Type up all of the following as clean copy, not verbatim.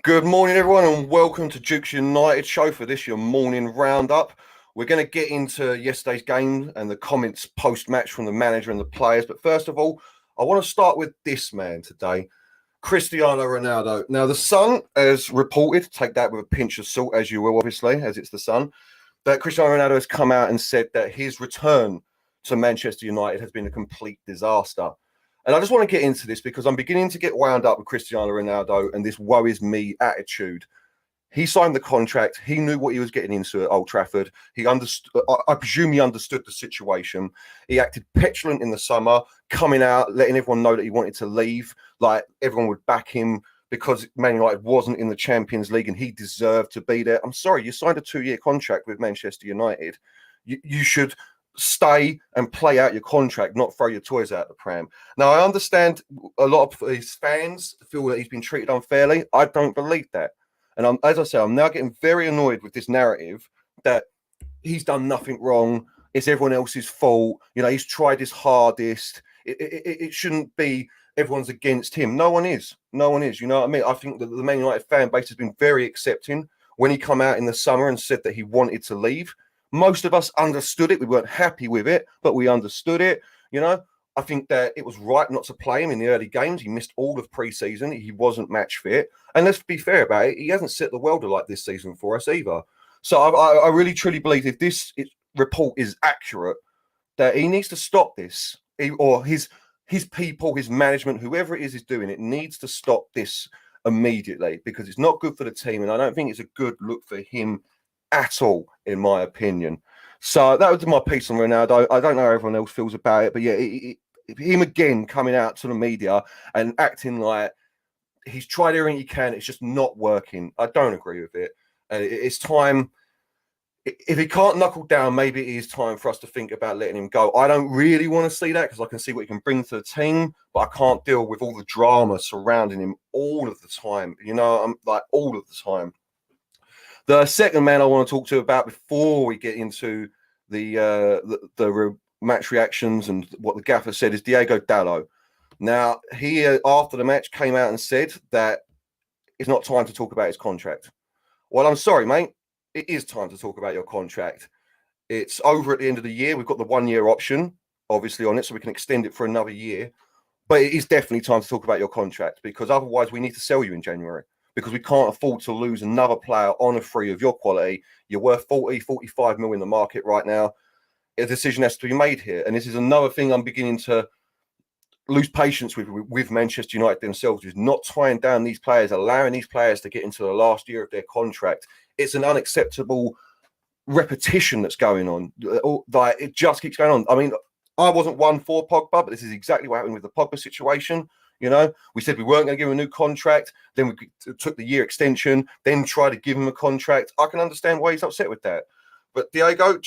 Good morning, everyone, and welcome to Duke's United show for this, your morning roundup. We're going to get into yesterday's game and the comments post-match from the manager and the players. But first of all, I want to start with this man today, Cristiano Ronaldo. Now, the Sun has reported, take that with a pinch of salt, as you will, obviously, as it's the Sun, that Cristiano Ronaldo has come out and said that his return to Manchester United has been a complete disaster. And I just want to get into this because I'm beginning to get wound up with Cristiano Ronaldo and this woe is me attitude. He signed the contract. He knew what he was getting into at Old Trafford. He understood. I presume he understood the situation. He acted petulant in the summer, coming out, letting everyone know that he wanted to leave. Like everyone would back him because Man United wasn't in the Champions League and he deserved to be there. I'm sorry, you signed a 2-year contract with Manchester United. You should stay and play out your contract, not throw your toys out the pram. Now, I understand a lot of his fans feel that he's been treated unfairly. I don't believe that. And as I say, I'm now getting very annoyed with this narrative that he's done nothing wrong. It's everyone else's fault. You know, he's tried his hardest. It shouldn't be everyone's against him. No one is. No one is. You know what I mean? I think that the Man United fan base has been very accepting. When he come out in the summer and said that he wanted to leave, most of us understood it. We weren't happy with it, but we understood it. You know, I think that it was right not to play him in the early games. He missed all of pre-season. He wasn't match fit. And let's be fair about it, he hasn't set the world alight this season for us either. So I really, truly believe if this report is accurate, that he needs to stop this. Or his people, his management, whoever it is doing it, needs to stop this immediately because it's not good for the team. And I don't think it's a good look for him at all, in my opinion. So that was my piece on Ronaldo. I don't know how everyone else feels about it, but yeah, him again coming out to the media and acting like he's tried everything he can. It's just not working. I don't agree with it. It's time. If he can't knuckle down, maybe it is time for us to think about letting him go. I don't really want to see that because I can see what he can bring to the team, but I can't deal with all the drama surrounding him all of the time. You know, I'm like all of the time. The second man I want to talk to about before we get into the match reactions and what the gaffer said is Diego Dalot. Now, he, after the match, came out and said that it's not time to talk about his contract. Well, I'm sorry, mate. It is time to talk about your contract. It's over at the end of the year. We've got the 1-year option, obviously, on it, so we can extend it for another year. But it is definitely time to talk about your contract because otherwise we need to sell you in January. Because we can't afford to lose another player on a free of your quality. You're worth 40, 45 mil in the market right now. A decision has to be made here. And this is another thing I'm beginning to lose patience with Manchester United themselves, is not tying down these players, allowing these players to get into the last year of their contract. It's an unacceptable repetition that's going on. Like, it just keeps going on. I mean, I wasn't one for Pogba, but this is exactly what happened with the Pogba situation. You know, we said we weren't going to give him a new contract. Then we took the year extension, then tried to give him a contract. I can understand why he's upset with that. But Diego,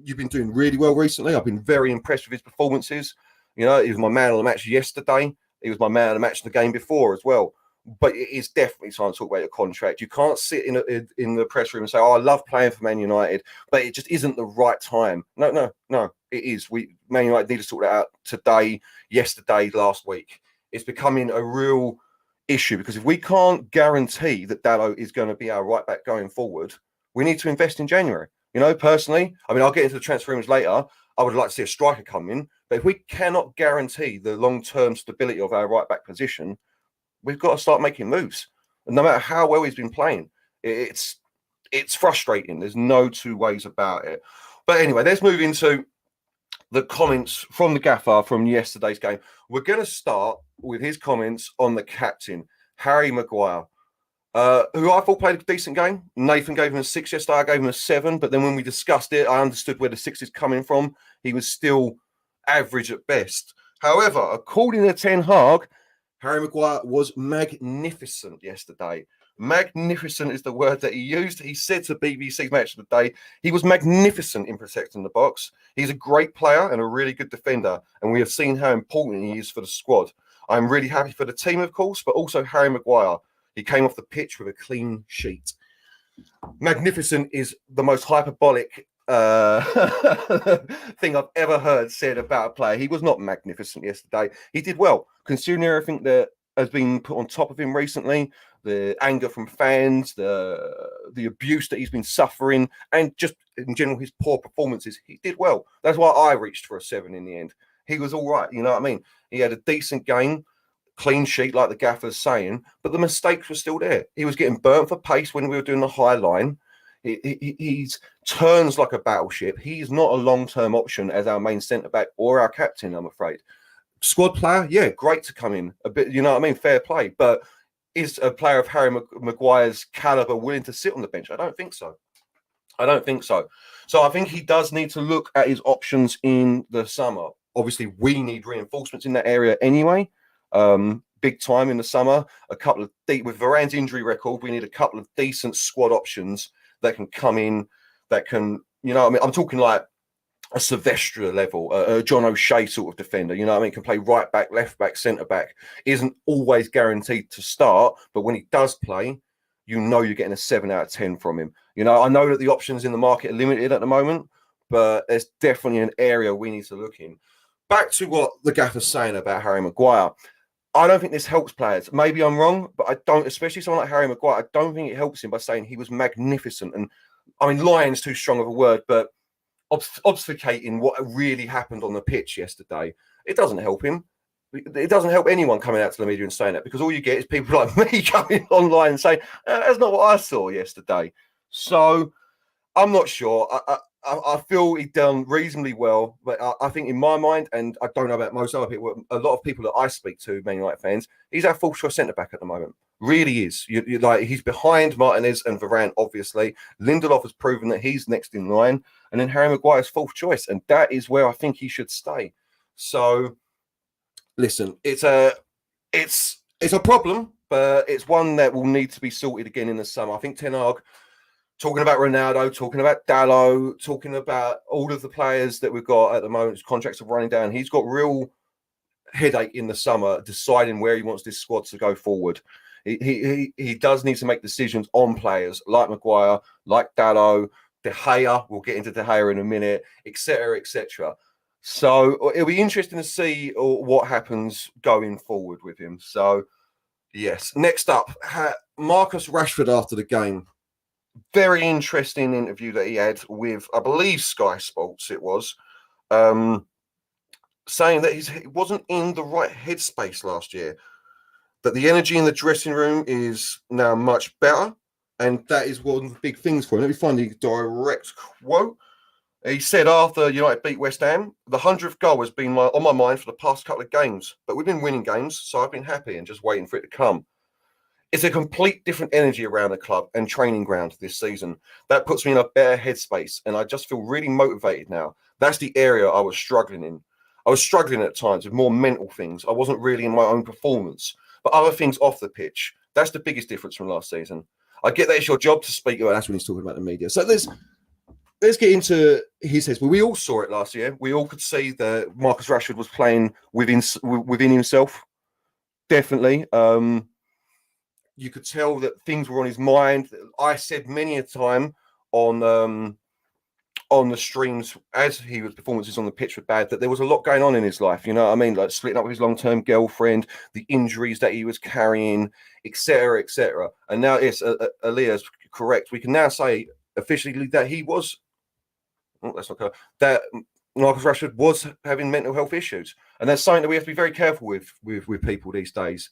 you've been doing really well recently. I've been very impressed with his performances. You know, he was my man of the match yesterday. He was my man of the match the game before as well. But it is definitely time to talk about your contract. You can't sit in the press room and say, "Oh, I love playing for Man United," but it just isn't the right time. No, it is. Man United need to sort that out today, yesterday, last week. It's becoming a real issue because if we can't guarantee that Dalot is going to be our right back going forward, we need to invest in January. You know, personally, I mean, I'll get into the transfer rooms later. I would like to see a striker come in, but if we cannot guarantee the long-term stability of our right back position, we've got to start making moves. And no matter how well he's been playing, it's frustrating. There's no two ways about it. But anyway, let's move into the comments from the gaffer from yesterday's game. We're going to start with his comments on the captain, Harry Maguire, who I thought played a decent game. Nathan gave him a 6 yesterday. I gave him a 7. But then when we discussed it, I understood where the 6 is coming from. He was still average at best. However, according to Ten Hag, Harry Maguire was magnificent yesterday. Magnificent is the word that he used. He said to BBC's Match of the Day, he was magnificent in protecting the box. He's a great player and a really good defender, and we have seen how important he is for the squad. I'm really happy for the team, of course, but also Harry Maguire. He came off the pitch with a clean sheet. Magnificent is the most hyperbolic thing I've ever heard said about a player. He was not magnificent yesterday. He did well, considering everything that has been put on top of him recently. the anger from fans, the abuse that he's been suffering, and just in general his poor performances, he did well. That's why I reached for a 7 in the end. He was all right, you know what I mean? He had a decent game, clean sheet, like the gaffer's saying, but the mistakes were still there. He was getting burnt for pace when we were doing the high line. He's turns like a battleship. He's not a long-term option as our main centre-back or our captain, I'm afraid. Squad player, yeah, great to come in. A bit, you know what I mean? Fair play. But is a player of Harry Maguire's calibre willing to sit on the bench? I don't think so. I don't think so. So I think he does need to look at his options in the summer. Obviously, we need reinforcements in that area anyway. Big time in the summer. A couple of with Varane's injury record, we need a couple of decent squad options that can come in, that can, you know what I mean? I'm talking like a Silvestre level, a John O'Shea sort of defender, you know what I mean? Can play right back, left back, centre back. Isn't always guaranteed to start, but when he does play, you know you're getting a 7 out of 10 from him. You know, I know that the options in the market are limited at the moment, but there's definitely an area we need to look in. Back to what the gaffer's saying about Harry Maguire. I don't think this helps players. Maybe I'm wrong, but I don't, especially someone like Harry Maguire, I don't think it helps him by saying he was magnificent. And I mean, lying's too strong of a word, but obfuscating what really happened on the pitch yesterday, it doesn't help him. It doesn't help anyone coming out to the media and saying that, because all you get is people like me coming online and saying, that's not what I saw yesterday. So I'm not sure. I feel he done reasonably well, but I think in my mind, and I don't know about most other people, a lot of people that I speak to, Man United fans, he's our fourth choice centre back at the moment. Really is. You like, he's behind Martinez and Varane, obviously. Lindelof has proven that he's next in line, and then Harry Maguire's fourth choice, and that is where I think he should stay. So, listen, it's a problem, but it's one that will need to be sorted again in the summer. I think Ten Hag, talking about Ronaldo, talking about Dalot, talking about all of the players that we've got at the moment, whose contracts are running down. He's got real headache in the summer deciding where he wants this squad to go forward. He does need to make decisions on players like Maguire, like Dalot, De Gea. We'll get into De Gea in a minute, etc., etc. So it'll be interesting to see what happens going forward with him. So, yes. Next up, Marcus Rashford after the game. Very interesting interview that he had with, I believe, Sky Sports it was, saying that he wasn't in the right headspace last year, that the energy in the dressing room is now much better, and that is one of the big things for him. Let me find the direct quote. He said after United beat West Ham, the 100th goal has been on my mind for the past couple of games, but we've been winning games, so I've been happy and just waiting for it to come. It's a complete different energy around the club and training ground this season. That puts me in a better headspace, and I just feel really motivated now. That's the area I was struggling in. I was struggling at times with more mental things. I wasn't really in my own performance, but other things off the pitch. That's the biggest difference from last season. I get that it's your job to speak about. That's when he's talking about the media. So let's get into his head. Well, we all saw it last year. We all could see that Marcus Rashford was playing within himself. Definitely. You could tell that things were on his mind. I said many a time on the streams as his performances on the pitch were bad, that there was a lot going on in his life. You know what I mean? Like splitting up with his long-term girlfriend, the injuries that he was carrying, etc., etc. And now, yes, Aaliyah's correct. We can now say officially that he was. Oh, that's not correct. That Marcus Rashford was having mental health issues, and that's something that we have to be very careful with people these days.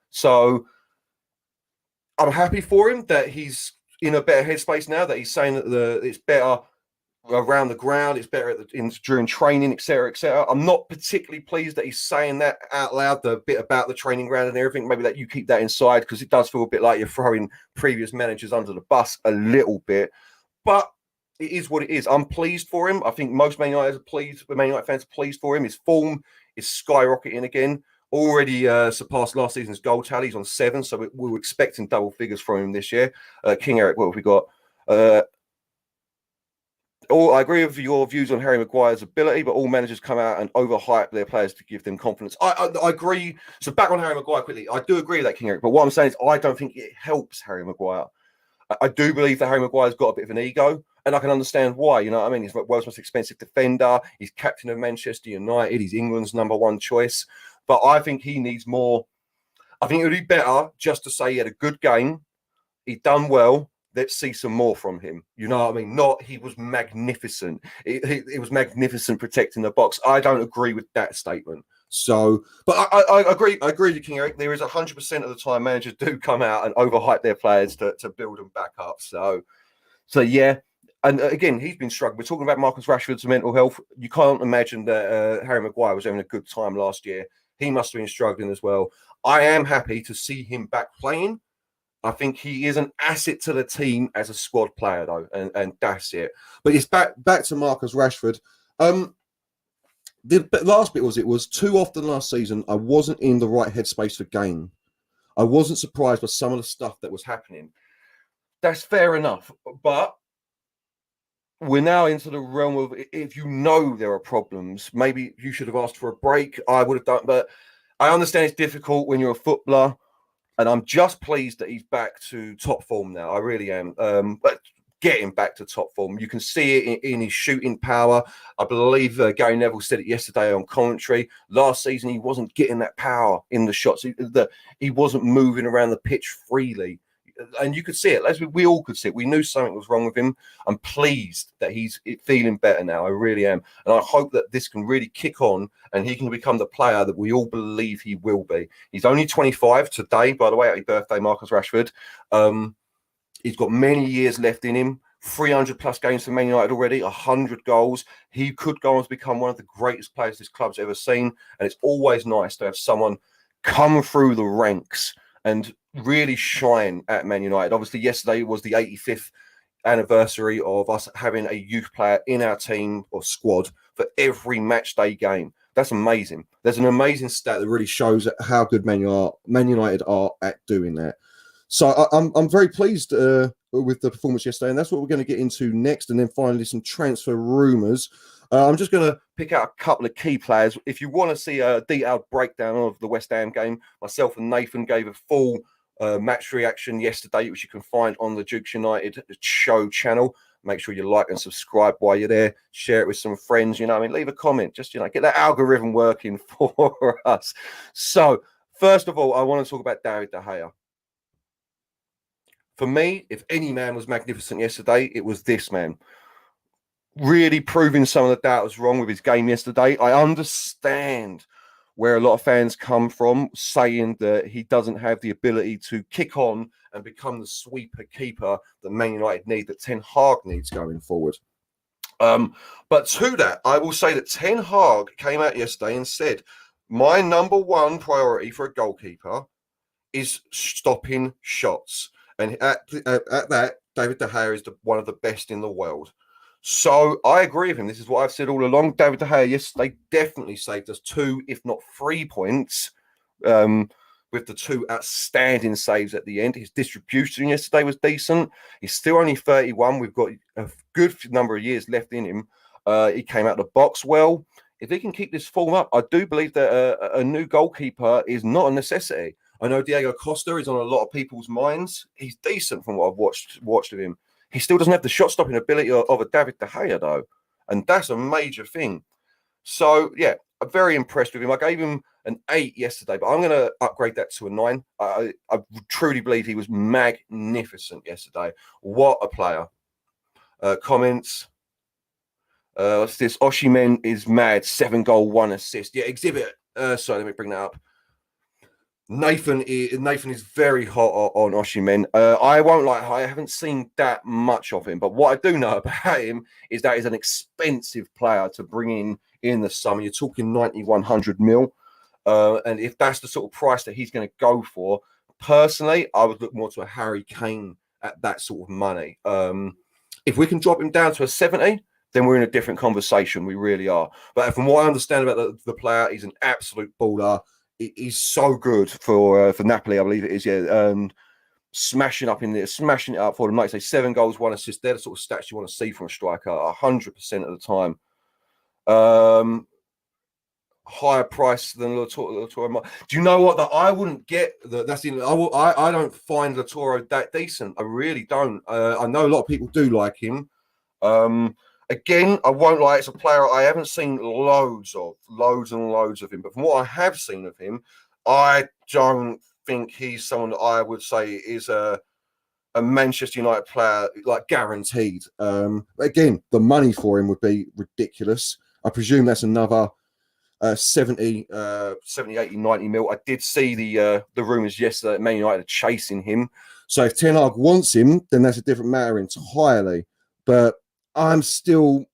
So I'm happy for him that he's in a better headspace now, that he's saying that it's better around the ground, it's better during training, etc., etc. I'm not particularly pleased that he's saying that out loud, the bit about the training ground and everything. Maybe that you keep that inside, because it does feel a bit like you're throwing previous managers under the bus a little bit. But it is what it is. I'm pleased for him. I think most Man United fans are pleased for him. His form is skyrocketing again. Already surpassed last season's goal tally. He's on 7, so we were expecting double figures from him this year. King Eric, what have we got? I agree with your views on Harry Maguire's ability, but all managers come out and overhype their players to give them confidence. I agree. So back on Harry Maguire quickly. I do agree with that, King Eric, but what I'm saying is I don't think it helps Harry Maguire. I do believe that Harry Maguire's got a bit of an ego, and I can understand why. You know what I mean? He's the world's most expensive defender. He's captain of Manchester United. He's England's #1 choice. But I think he needs more. I think it would be better just to say he had a good game, he'd done well. Let's see some more from him. You know what I mean? Not he was magnificent. It was magnificent protecting the box. I don't agree with that statement. So, but I agree. I agree with you, King Eric. There is 100% of the time managers do come out and overhype their players to build them back up. So yeah. And again, he's been struggling. We're talking about Marcus Rashford's mental health. You can't imagine that Harry Maguire was having a good time last year. He must have been struggling as well. I am happy to see him back playing. I think he is an asset to the team as a squad player, though, and that's it. But it's back to Marcus Rashford. The last bit was too often last season I wasn't in the right headspace for game. I wasn't surprised by some of the stuff that was happening. That's fair enough, but we're now into the realm of if you know there are problems, maybe you should have asked for a break. I would have done, but I understand it's difficult when you're a footballer. And I'm just pleased that he's back to top form now. I really am. But getting back to top form, you can see it in his shooting power. I believe Gary Neville said it yesterday on commentary. Last season, he wasn't getting that power in the shots. He wasn't moving around the pitch freely. And you could see it, as we all could see it. We knew something was wrong with him. I'm pleased that he's feeling better now. I really am. And I hope that this can really kick on and he can become the player that we all believe he will be. He's only 25 today, by the way. Happy birthday, Marcus Rashford. He's got many years left in him. 300 plus games for Man United already, 100 goals. He could go on to become one of the greatest players this club's ever seen. And it's always nice to have someone come through the ranks and really shine at Man United. Obviously, yesterday was the 85th anniversary of us having a youth player in our team or squad for every match day game. That's amazing. There's an amazing stat that really shows how good Man United are at doing that. So I'm very pleased with the performance yesterday, and that's what we're going to get into next. And then finally, some transfer rumours. I'm just going to pick out a couple of key players. If you want to see a detailed breakdown of the West Ham game, myself and Nathan gave a full match reaction yesterday, which you can find on the Dukes United show channel. Make sure you like and subscribe while you're there. Share it with some friends. Leave a comment. Just get that algorithm working for us. So first of all, I want to talk about David De Gea. For me, if any man was magnificent yesterday, it was this man. Really proving some of the doubters wrong with his game yesterday. I understand where a lot of fans come from, saying that he doesn't have the ability to kick on and become the sweeper keeper that Man United need, that Ten Hag needs going forward. But to that, I will say that Ten Hag came out yesterday and said, my number one priority for a goalkeeper is stopping shots. And at that, David De Gea is one of the best in the world. So I agree with him. This is what I've said all along. David De Gea yesterday definitely saved us 2, if not 3 points, with the 2 outstanding saves at the end. His distribution yesterday was decent. He's still only 31. We've got a good number of years left in him. He came out of the box well. If he can keep this form up, I do believe that a new goalkeeper is not a necessity. I know Diego Costa is on a lot of people's minds. He's decent from what I've watched of him. He still doesn't have the shot-stopping ability of a David De Gea, though. And that's a major thing. So, yeah, I'm very impressed with him. I gave him an 8 yesterday, but I'm going to upgrade that to a 9. I truly believe he was magnificent yesterday. What a player. Comments. What's this? Osimhen is mad. 7 goal, 1 assist. Yeah, exhibit. Sorry, let me bring that up. Nathan is very hot on Osimhen. I won't lie, I haven't seen that much of him, but what I do know about him is that he's an expensive player to bring in the summer. You're talking 90, 100 mil. And if that's the sort of price that he's going to go for, personally, I would look more to a Harry Kane at that sort of money. If we can drop him down to a 70, then we're in a different conversation. We really are. But from what I understand about the player, he's an absolute baller. He's so good for Napoli, I believe it is. Yeah, smashing up in there, smashing it up for them. Like I say, 7 goals, 1 assist. They're the sort of stats you want to see from a striker 100% of the time. Higher price than Lautaro. Do you know what? That I wouldn't get. I don't find Lautaro that decent. I really don't. I know a lot of people do like him. Again, I won't lie, it's a player I haven't seen loads and loads of him. But from what I have seen of him, I don't think he's someone that I would say is a Manchester United player, like guaranteed. Again, the money for him would be ridiculous. I presume that's another 70, 80, 90 mil. I did see the rumours yesterday that Man United are chasing him. So if Ten Hag wants him, then that's a different matter entirely. But I'm still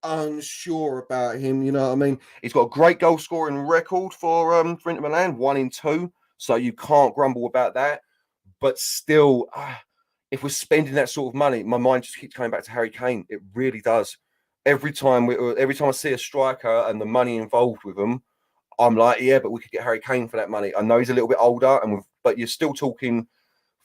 unsure about him. You know what I mean? He's got a great goal scoring record for Inter Milan, 1 in 2. So you can't grumble about that. But still, if we're spending that sort of money, my mind just keeps coming back to Harry Kane. It really does. Every time I see a striker and the money involved with them, I'm like, yeah, but we could get Harry Kane for that money. I know he's a little bit older, but you're still talking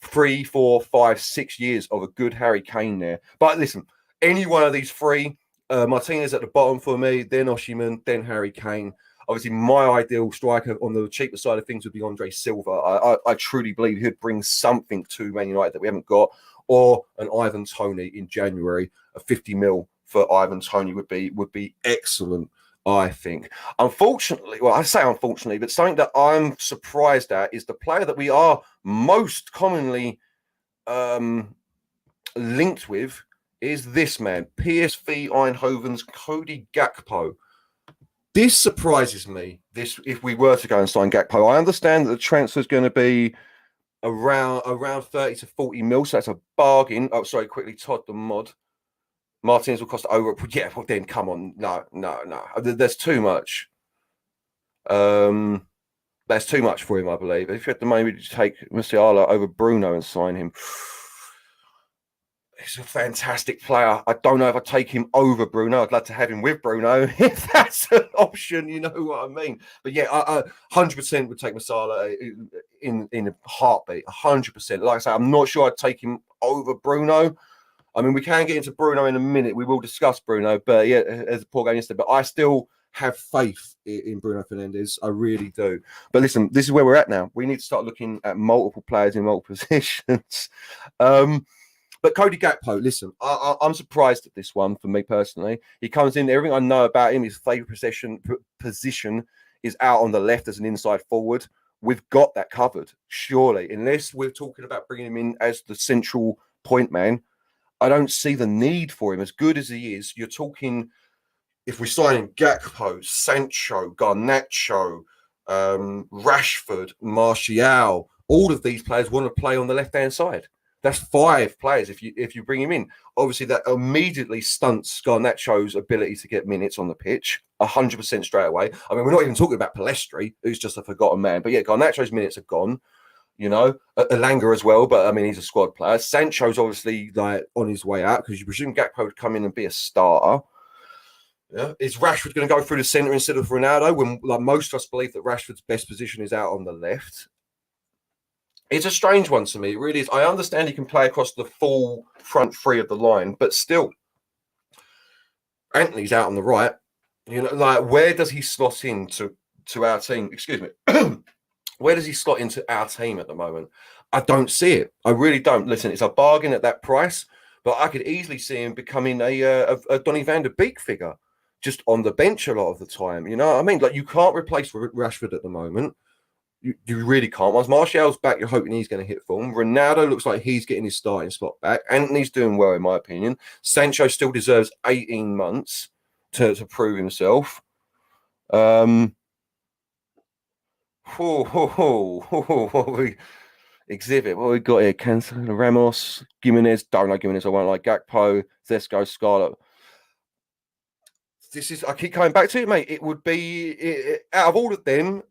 3, 4, 5, 6 years of a good Harry Kane there. But listen, any one of these three, Martinez at the bottom for me, then Osimhen, then Harry Kane. Obviously, my ideal striker on the cheaper side of things would be Andre Silva. I truly believe he'd bring something to Man United that we haven't got, or an Ivan Toney in January. A 50 mil for Ivan Toney would be excellent, I think. Unfortunately, well, I say unfortunately, but something that I'm surprised at is the player that we are most commonly linked with is this man, PSV Eindhoven's Cody Gakpo. This surprises me. This, if we were to go and sign Gakpo, I understand that the transfer is going to be around 30 to 40 mil, so that's a bargain. Oh, sorry, quickly, Todd the mod. Martinez will cost over. Yeah, well then, come on, no. There's too much. That's too much for him, I believe. If you had the money to take Musiala over Bruno and sign him, he's a fantastic player. I don't know if I'd take him over Bruno. I'd love to have him with Bruno if that's an option. You know what I mean? But yeah, I 100% would take Musiala in a heartbeat. 100%. Like I say, I'm not sure I'd take him over Bruno. I mean, we can get into Bruno in a minute. We will discuss Bruno, but yeah, as a poor game yesterday. But I still have faith in Bruno Fernandes. I really do. But listen, this is where we're at now. We need to start looking at multiple players in multiple positions. But Cody Gakpo, listen, I'm surprised at this one for me personally. He comes in, everything I know about him, his favourite position is out on the left as an inside forward. We've got that covered, surely. Unless we're talking about bringing him in as the central point man, I don't see the need for him. As good as he is, you're talking, if we're signing Gakpo, Sancho, Garnacho, Rashford, Martial, all of these players want to play on the left-hand side. That's 5 players if you bring him in. Obviously, that immediately stunts Garnacho's ability to get minutes on the pitch, 100% straight away. I mean, we're not even talking about Palestri, who's just a forgotten man. But yeah, Garnacho's minutes are gone. You know, Elanga as well, but I mean, he's a squad player. Sancho's obviously like on his way out because you presume Gakpo would come in and be a starter. Yeah. Is Rashford going to go through the centre instead of Ronaldo when, like, most of us believe that Rashford's best position is out on the left? It's a strange one to me. It really is. I understand he can play across the full front three of the line, but still, Anthony's out on the right. You know, like, where does he slot into our team? Excuse me. Where does he slot into our team at the moment? I don't see it. I really don't. Listen, it's a bargain at that price, but I could easily see him becoming a Donny van der Beek figure, just on the bench a lot of the time. You know what I mean? Like, you can't replace Rashford at the moment. You really can't. Once Martial's back, you're hoping he's going to hit form. Ronaldo looks like he's getting his starting spot back. Anthony's doing well, in my opinion. Sancho still deserves 18 months to prove himself. What we exhibit? What we got here? Cancelo, Ramos, Gimenez. Don't like Gimenez. I won't like Gakpo, Zesco, Scarlett. This is. I keep coming back to it, mate. It would be out of all of them.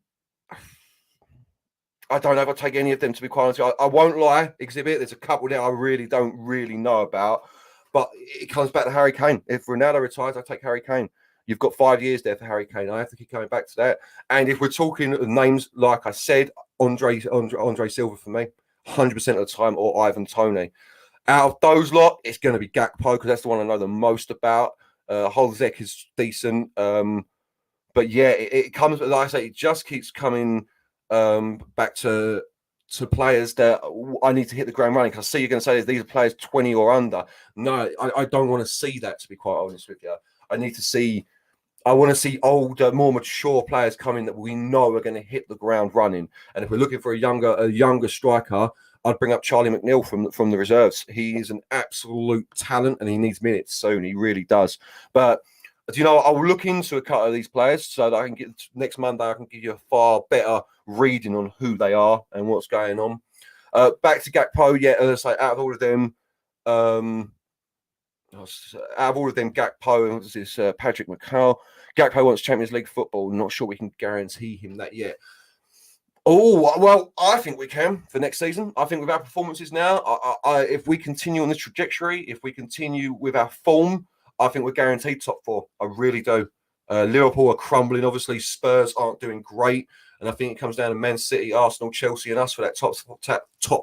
I don't know if I'd take any of them, to be quite honest. I won't lie. Exhibit. There's a couple there I really don't know about, but it comes back to Harry Kane. If Ronaldo retires, I take Harry Kane. You've got 5 years there for Harry Kane. I have to keep coming back to that. And if we're talking names, like I said, Andre Silva for me, 100% of the time, or Ivan Toney. Out of those lot, it's going to be Gakpo because that's the one I know the most about. Holzek is decent. But yeah, it comes, like I say, it just keeps coming back to players that I need to hit the ground running. Because I see you're going to say these are players 20 or under. No, I don't want to see that, to be quite honest with you. I need to see I want to see older, more mature players coming that we know are going to hit the ground running. And if we're looking for a younger striker, I'd bring up Charlie McNeil from the reserves. He is an absolute talent, and he needs minutes soon. He really does. But I'll look into a couple of these players so that I can get next Monday. I can give you a far better reading on who they are and what's going on. Back to Gakpo, yeah. As I say, out of all of them, Gakpo and this Patrick McCall. Gakpo wants Champions League football. Not sure we can guarantee him that yet. Oh, well, I think we can for next season. I think with our performances now, if we continue on this trajectory, if we continue with our form, I think we're guaranteed top four. I really do. Liverpool are crumbling. Obviously, Spurs aren't doing great. And I think it comes down to Man City, Arsenal, Chelsea, and us for that top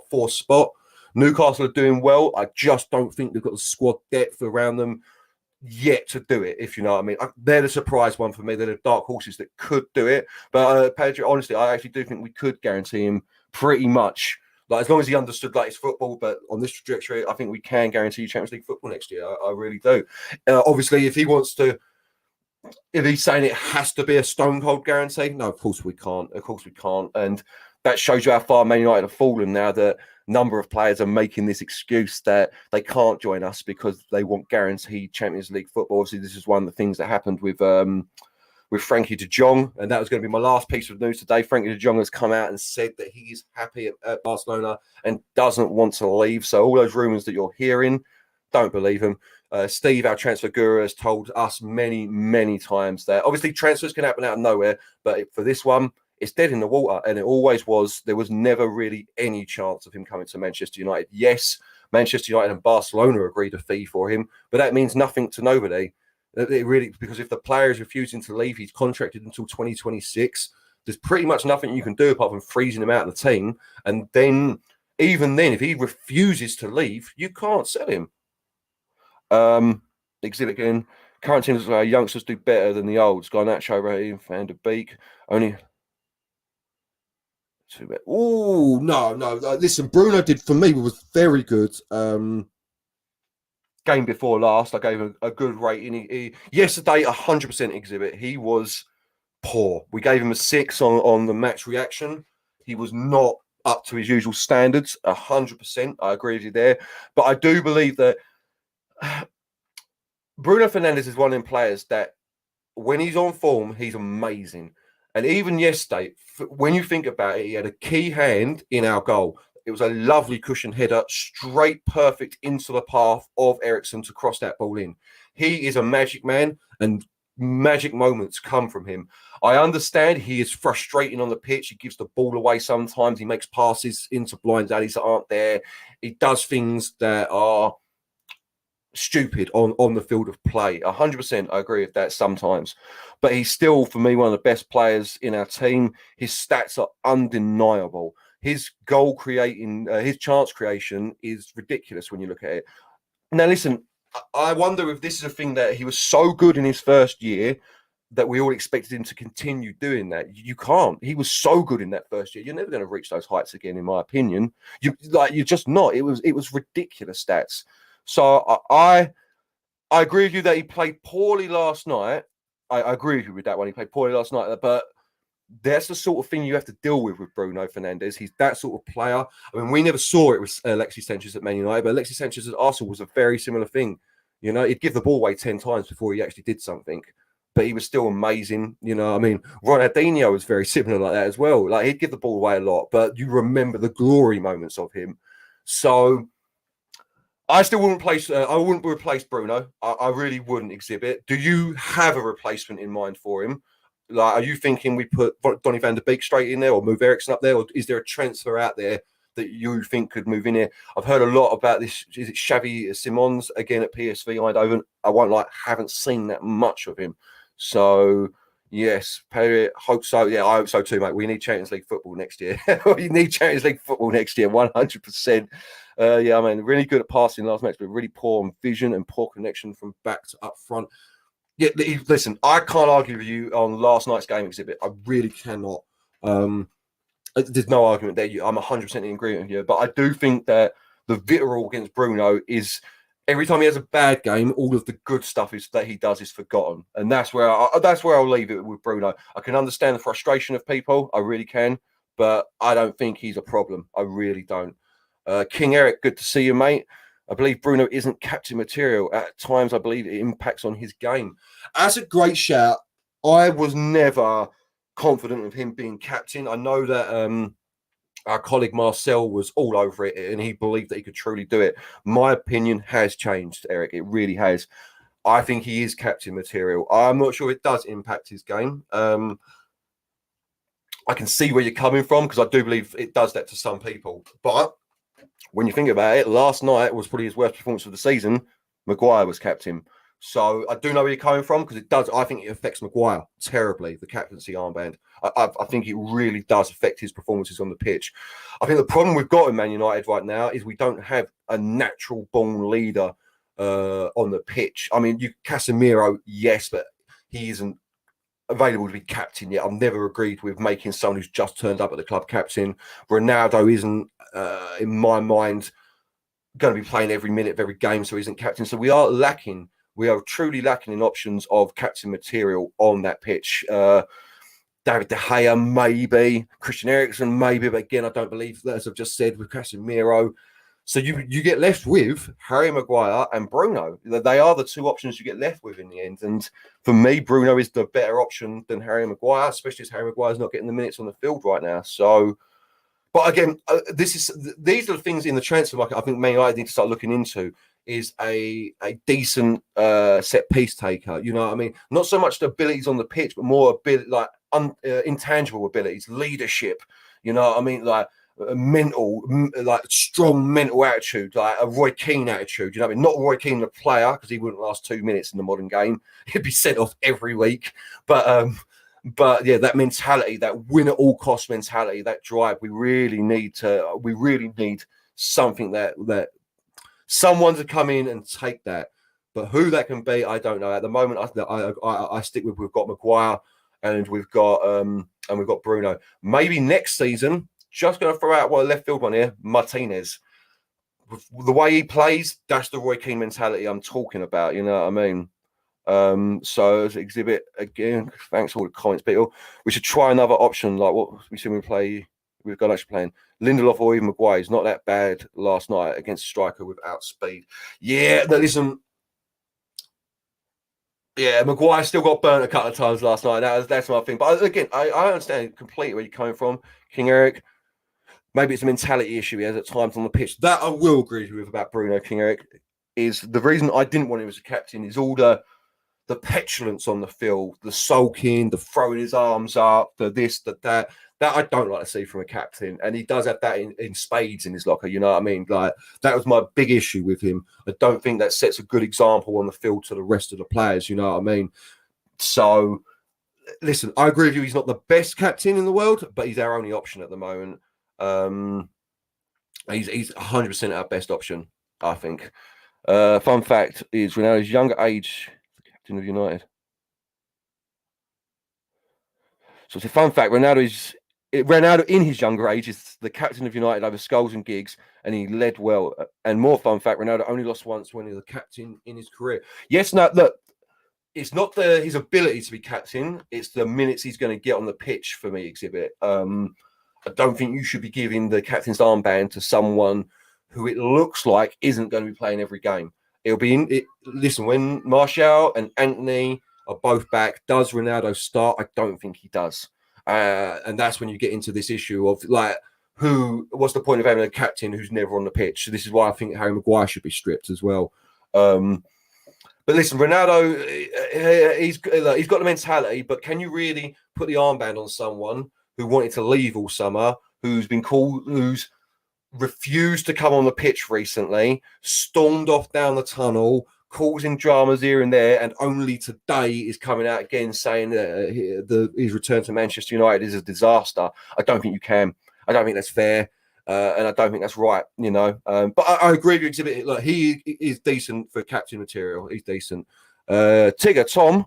four spot. Newcastle are doing well. I just don't think they've got the squad depth around them yet to do it, if you know what I mean. They're the surprise one for me. They're the dark horses that could do it. But Pedro, honestly, I actually do think we could guarantee him pretty much, like, as long as he understood like his football. But on this trajectory, I think we can guarantee Champions League football next year. I really do. Obviously, if he's saying it has to be a stone cold guarantee, no, of course we can't. Of course we can't. And that shows you how far Man United have fallen now, that number of players are making this excuse that they can't join us because they want guaranteed Champions League football. Obviously, this is one of the things that happened with Frankie de Jong, and that was going to be my last piece of news today. Frankie de Jong has come out and said that he is happy at Barcelona and doesn't want to leave. So all those rumours that you're hearing, don't believe him. Steve, our transfer guru, has told us many, many times that obviously transfers can happen out of nowhere, but for this one, it's dead in the water, and it always was. There was never really any chance of him coming to Manchester United. Yes, Manchester United and Barcelona agreed a fee for him, but that means nothing to nobody. It really, because if the player is refusing to leave, he's contracted until 2026. There's pretty much nothing you can do apart from freezing him out of the team. And then, even then, if he refuses to leave, you can't sell him. Exhibit again. Current teams, youngsters do better than the olds. Garnacho, Ray, Van der Beek. Only. Oh, no. Listen, Bruno did, for me, was very good. Game before last, I gave him a good rating. Yesterday, 100% exhibit. He was poor. We gave him a 6 on the match reaction. He was not up to his usual standards. 100%. I agree with you there. But I do believe that Bruno Fernandes is one of them players that when he's on form, he's amazing. And even yesterday, when you think about it, he had a key hand in our goal. It was a lovely cushion header, straight perfect into the path of Eriksen to cross that ball in. He is a magic man, and magic moments come from him. I understand he is frustrating on the pitch. He gives the ball away sometimes. He makes passes into blind alleys that aren't there. He does things that are stupid on the field of play. 100%, I agree with that sometimes. But he's still, for me, one of the best players in our team. His stats are undeniable. His goal creating, his chance creation is ridiculous when you look at it. Now, listen, I wonder if this is a thing that he was so good in his first year that we all expected him to continue doing that. You can't. He was so good in that first year. You're never going to reach those heights again, in my opinion. You're just not. It was ridiculous stats. So I agree with you that he played poorly last night. I agree with you with that one. He played poorly last night, but that's the sort of thing you have to deal with Bruno Fernandes. He's that sort of player. I mean, we never saw it with Alexis Sanchez at Man United, but Alexis Sanchez at Arsenal was a very similar thing. You know, he'd give the ball away 10 times before he actually did something, but he was still amazing. You know, I mean, Ronaldinho was very similar like that as well. Like, he'd give the ball away a lot, but you remember the glory moments of him. So I still wouldn't replace. I wouldn't replace Bruno. I really wouldn't exhibit. Do you have a replacement in mind for him? Like, are you thinking we put Donny van der Beek straight in there, or move Eriksen up there, or is there a transfer out there that you think could move in here? I've heard a lot about this. Is it Xavi Simons again at PSV Eindhoven? I won't lie, haven't seen that much of him. So yes, Perry, hope so. Yeah, I hope so too, mate. We need Champions League football next year. We need Champions League football next year, 100%. Yeah, I mean, really good at passing last match, but really poor on vision and poor connection from back to up front. Yeah, listen, I can't argue with you on last night's game exhibit. I really cannot. There's no argument there. I'm 100% in agreement with you. But I do think that the vitriol against Bruno is every time he has a bad game, all of the good stuff is that he does is forgotten, and that's where I'll leave it with Bruno. I can understand the frustration of people, I really can, but I don't think he's a problem. I really don't. King Eric, good to see you, mate. I believe Bruno isn't captain material. At times, I believe it impacts on his game. That's a great shout. I was never confident of him being captain. I know that our colleague Marcel was all over it and he believed that he could truly do it. My opinion has changed, Eric. It really has. I think he is captain material. I'm not sure it does impact his game. I can see where you're coming from because I do believe it does that to some people. But when you think about it, last night was probably his worst performance of the season. Maguire was captain. So I do know where you're coming from because it does. I think it affects Maguire terribly, the captaincy armband. I think it really does affect his performances on the pitch. I think the problem we've got in Man United right now is we don't have a natural born leader on the pitch. I mean, Casemiro, yes, but he isn't available to be captain yet. I've never agreed with making someone who's just turned up at the club captain. Ronaldo isn't, in my mind, going to be playing every minute of every game, so he isn't captain. So we are lacking. We are truly lacking in options of captain material on that pitch. David De Gea, maybe. Christian Eriksen, maybe. But again, I don't believe that, as I've just said, with Casemiro. So you get left with Harry Maguire and Bruno. They are the two options you get left with in the end. And for me, Bruno is the better option than Harry Maguire, especially as Harry Maguire's not getting the minutes on the field right now. So, but again, these are the things in the transfer market I think Man United need to start looking into. Is a decent set piece taker. You know what I mean? Not so much the abilities on the pitch, but more ability, like intangible abilities, leadership. You know what I mean? Like mental, like strong mental attitude, like a Roy Keane attitude. You know what I mean? Not Roy Keane the player, because he wouldn't last 2 minutes in the modern game. He'd be sent off every week. But yeah, that mentality, that win at all cost mentality, that drive, we really need something that someone to come in and take that. But who that can be, I don't know. At the moment, I stick with we've got Maguire and we've got Bruno. Maybe next season, just going to throw out what a left field one here, Martinez. The way he plays, that's the Roy Keane mentality I'm talking about. You know what I mean? So as exhibit again, thanks for all the comments, people. We should try another option like what we see when we play. We've got actually playing Lindelof or even Maguire. He's not that bad last night against a striker without speed. Yeah, listen. Yeah, Maguire still got burnt a couple of times last night. That's my thing. But again, I understand completely where you're coming from, King Eric. Maybe it's a mentality issue he has at times on the pitch. That I will agree with about Bruno, King Eric. Is the reason I didn't want him as a captain is all the petulance on the field, the sulking, the throwing his arms up, the this, the that. That I don't like to see from a captain. And he does have that in spades in his locker, you know what I mean? Like, that was my big issue with him. I don't think that sets a good example on the field to the rest of the players, you know what I mean? So, listen, I agree with you. He's not the best captain in the world, but he's our only option at the moment. He's 100% our best option, I think. Fun fact is Ronaldo's younger age, the captain of United. So it's a fun fact. Ronaldo in his younger age is the captain of United over Scholes and Giggs, and he led well. And more fun fact, Ronaldo only lost once when he was a captain in his career. Yes, no, look, it's not his ability to be captain, it's the minutes he's going to get on the pitch for me, Exhibit. I don't think you should be giving the captain's armband to someone who it looks like isn't going to be playing every game. Listen, when Martial and Anthony are both back, does Ronaldo start? I don't think he does. And that's when you get into this issue of like, what's the point of having a captain who's never on the pitch? So this is why I think Harry Maguire should be stripped as well. But listen, Ronaldo, he's got the mentality, but can you really put the armband on someone who wanted to leave all summer, who's refused to come on the pitch recently, stormed off down the tunnel, causing dramas here and there, and only today is coming out again saying that his return to Manchester United is a disaster? I don't think you can. I don't think that's fair. And I don't think that's right, you know. But I agree with you, Exhibit. Like, he is decent for captain material. He's decent. Tigger, Tom,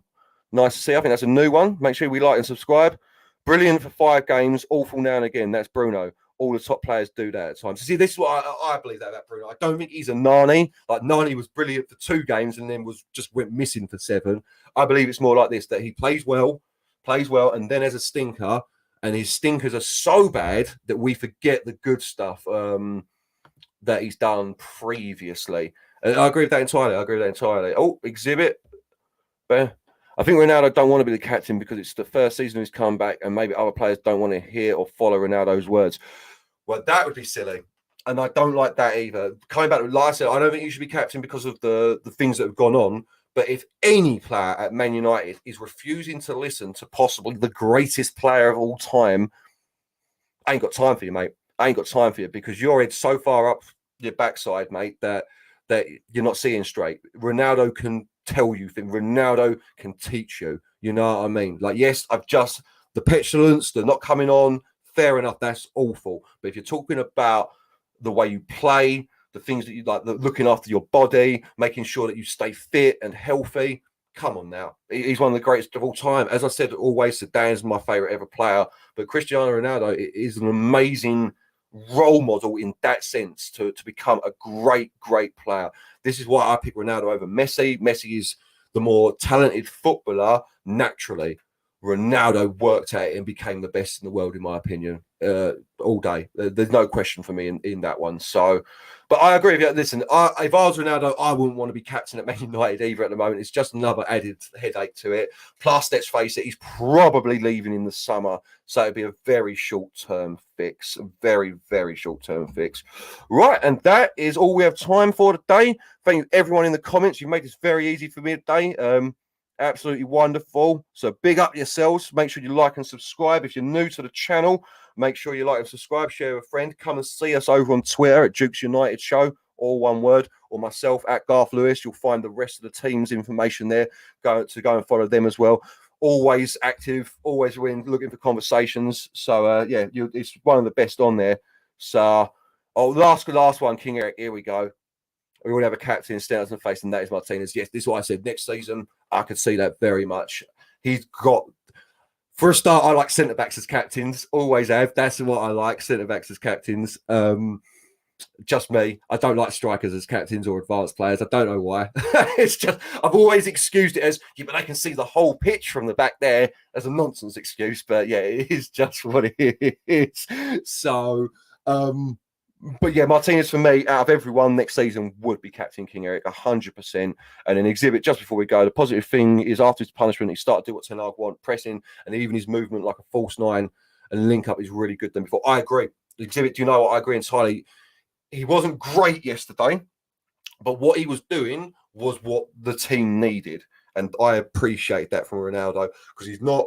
nice to see. I think that's a new one. Make sure we like and subscribe. Brilliant for 5 games, awful now and again. That's Bruno. all the top players do that at times. See, this is what I believe that about Bruno. I don't think he's a Nani. Like Nani was brilliant for 2 games and then went missing for 7. I believe it's more like this, that he plays well, and then has a stinker, and his stinkers are so bad that we forget the good stuff that he's done previously. And I agree with that entirely. Oh, exhibit. I think Ronaldo don't want to be the captain because it's the first season he's come back, and maybe other players don't want to hear or follow Ronaldo's words. Well, that would be silly. And I don't like that either. Coming back to like I said, I don't think you should be captain because of the things that have gone on. But if any player at Man United is refusing to listen to possibly the greatest player of all time, I ain't got time for you, mate. I ain't got time for you because your head's so far up your backside, mate, that you're not seeing straight. Ronaldo can tell you things. Ronaldo can teach you. You know what I mean? Like, yes, the petulance, the not coming on, fair enough, that's awful. But if you're talking about the way you play, the things that you like, looking after your body, making sure that you stay fit and healthy, come on now. He's one of the greatest of all time. As I said, always, Zidane's my favourite ever player. But Cristiano Ronaldo is an amazing role model in that sense to become a great player. This is why I pick Ronaldo over Messi. Messi is the more talented footballer naturally. Ronaldo worked at it and became the best in the world, in my opinion, all day. There's no question for me in that one. So, but I agree with you. Listen, if I was Ronaldo, I wouldn't want to be captain at Man United either at the moment. It's just another added headache to it. Plus, let's face it, he's probably leaving in the summer. So it'd be a very short-term fix. A very, very short-term fix. Right, and that is all we have time for today. Thank you, everyone in the comments. You made this very easy for me today. Absolutely wonderful. So big up yourselves. Make sure you like and subscribe. If you're new to the channel, make sure you like and subscribe, share with a friend. Come and see us over on Twitter at Jukes United Show, all one word, or myself at Garf Lewis. You'll find the rest of the team's information there. Go and follow them as well. Always active, always looking for conversations. So yeah, it's one of the best on there. So last one, King Eric. Here we go. We all have a captain staring us face, and that is Martinez. Yes, this is what I said. Next season, I could see that very much. He's got, for a start, I like centre backs as captains. Always have. That's what I like, centre backs as captains. Just me. I don't like strikers as captains or advanced players. I don't know why. It's just I've always excused it as but they can see the whole pitch from the back there as a nonsense excuse. But yeah, it is just what it is. So. But yeah, Martinez for me, out of everyone next season, would be captain King Eric 100%. And an exhibit just before we go. The positive thing is after his punishment, he started to do what Ten Hag want, pressing, and even his movement like a false 9 and link up is really good than before. I agree. The exhibit, do you know what? I agree entirely. He wasn't great yesterday, but what he was doing was what the team needed, and I appreciate that from Ronaldo because he's not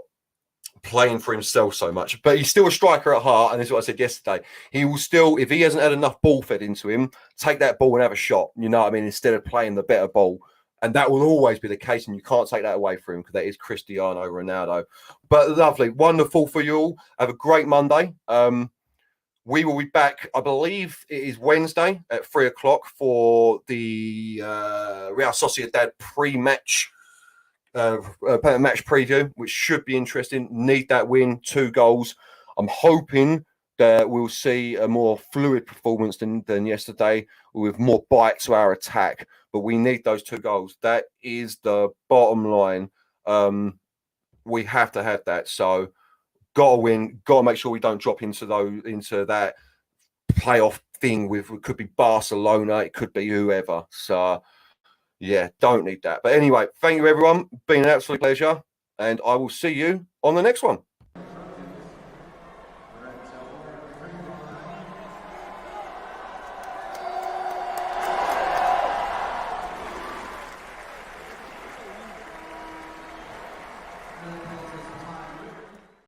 playing for himself so much, but he's still a striker at heart. And this is what I said yesterday. He will still, if he hasn't had enough ball fed into him, take that ball and have a shot. You know what I mean? Instead of playing the better ball. And that will always be the case. And you can't take that away from him because that is Cristiano Ronaldo. But lovely. Wonderful for you all. Have a great Monday. We will be back, I believe it is Wednesday at 3:00 for the Real Sociedad pre-match match preview, which should be interesting. Need that win, 2 goals. I'm hoping that we'll see a more fluid performance than yesterday with more bite to our attack, but we need those 2 goals. That is the bottom line. We have to have that. So gotta win, gotta make sure we don't drop into that playoff thing with, it could be Barcelona, it could be whoever. So yeah, don't need that. But anyway, thank you, everyone. Been an absolute pleasure. And I will see you on the next one.